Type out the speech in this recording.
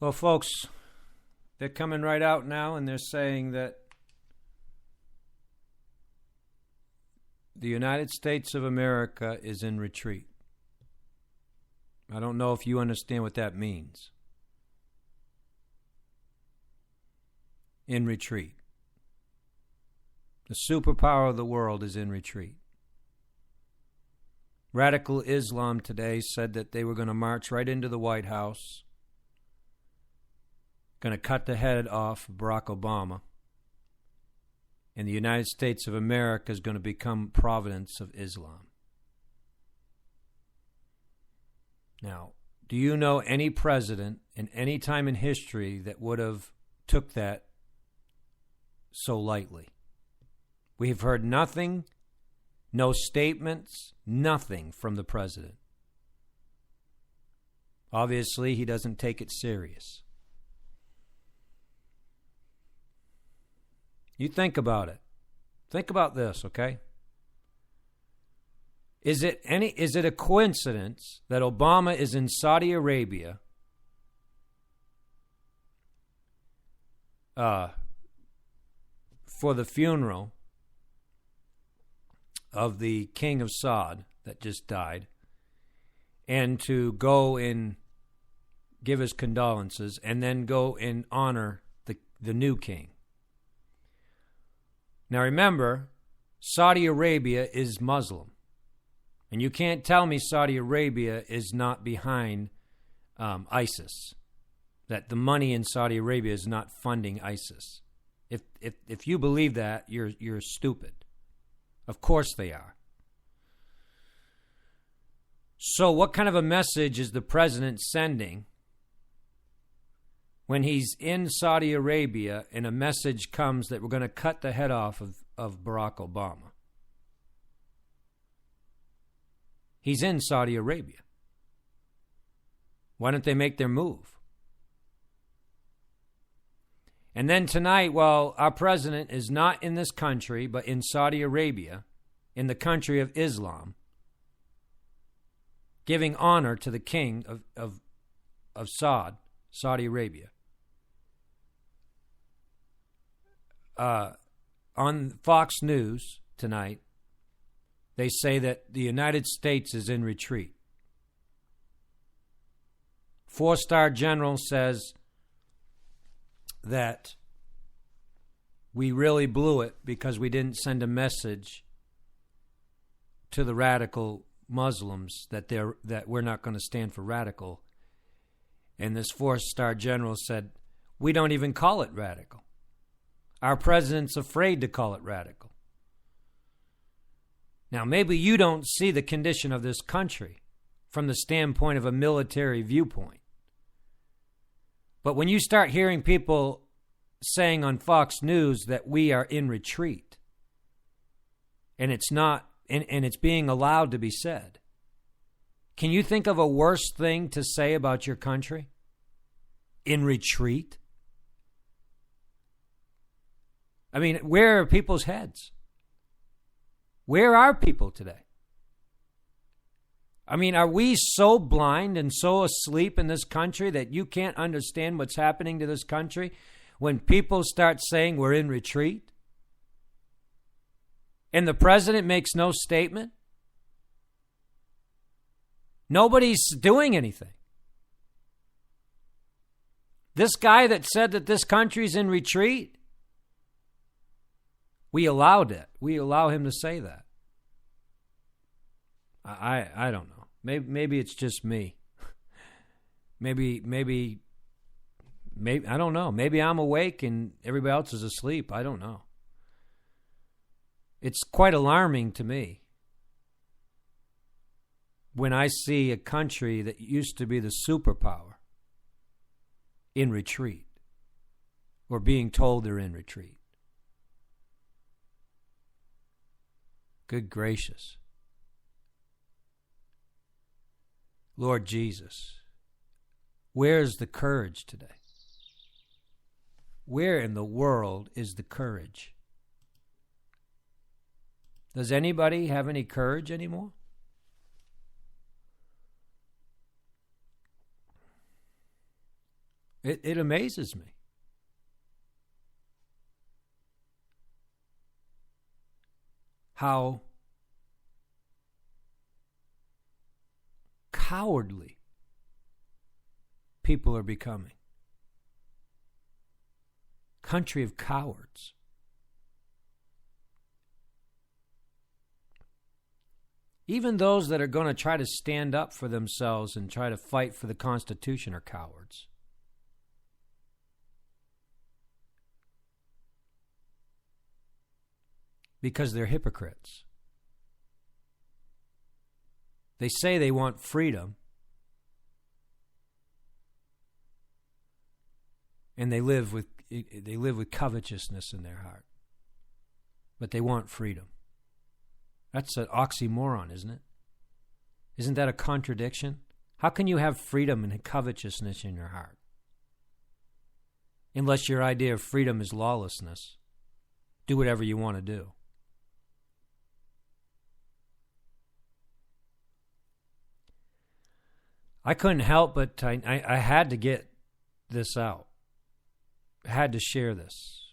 Well, folks, they're coming right out now and they're saying that the United States of America is in retreat. I don't know if you understand what that means. In retreat. The superpower of the world is in retreat. Radical Islam today said that they were going to march right into the White House, going to cut the head off of Barack Obama, and the United States of America is going to become province of Islam. Now, do you know any president in any time in history that would have took that so lightly? We have heard nothing, no statements, nothing from the president. Obviously, he doesn't take it serious. You think about it. Think about this, okay? Is it a coincidence that Obama is in Saudi Arabia for the funeral of the king of Saud that just died, and to go and give his condolences and then go and honor the new king? Now remember, Saudi Arabia is Muslim. And you can't tell me Saudi Arabia is not behind ISIS, that the money in Saudi Arabia is not funding ISIS. If you believe that, you're stupid. Of course they are. So what kind of a message is the president sending when he's in Saudi Arabia and a message comes that we're going to cut the head off of Barack Obama? He's in Saudi Arabia. Why don't they make their move? And then tonight, while our president is not in this country, but in Saudi Arabia, in the country of Islam, giving honor to the king of Saudi Arabia, on Fox News tonight, they say that the United States is in retreat. 4-star general says that we really blew it because we didn't send a message to the radical Muslims that we're not going to stand for radical. And this 4-star general said, we don't even call it radical. Our president's afraid to call it radical. Now, maybe you don't see the condition of this country from the standpoint of a military viewpoint. But when you start hearing people saying on Fox News that we are in retreat, and it's not, and it's being allowed to be said, can you think of a worse thing to say about your country? In retreat? I mean, where are people's heads? Where are people today? I mean, are we so blind and so asleep in this country that you can't understand what's happening to this country when people start saying we're in retreat? And the president makes no statement? Nobody's doing anything. This guy that said that this country's in retreat, we allowed it. We allow him to say that. I don't know. Maybe it's just me. Maybe I don't know. Maybe I'm awake and everybody else is asleep. I don't know. It's quite alarming to me when I see a country that used to be the superpower in retreat, or being told they're in retreat. Good gracious. Lord Jesus, where's the courage today? Where in the world is the courage? Does anybody have any courage anymore? It amazes me. How cowardly people are becoming. Country of cowards. Even those that are going to try to stand up for themselves and try to fight for the Constitution are cowards. Because they're hypocrites. They say they want freedom, and they live with covetousness in their heart. But they want freedom. That's an oxymoron, isn't it? Isn't that a contradiction? How can you have freedom and covetousness in your heart? Unless your idea of freedom is lawlessness. Do whatever you want to do. I couldn't help but I had to get this out. I had to share this.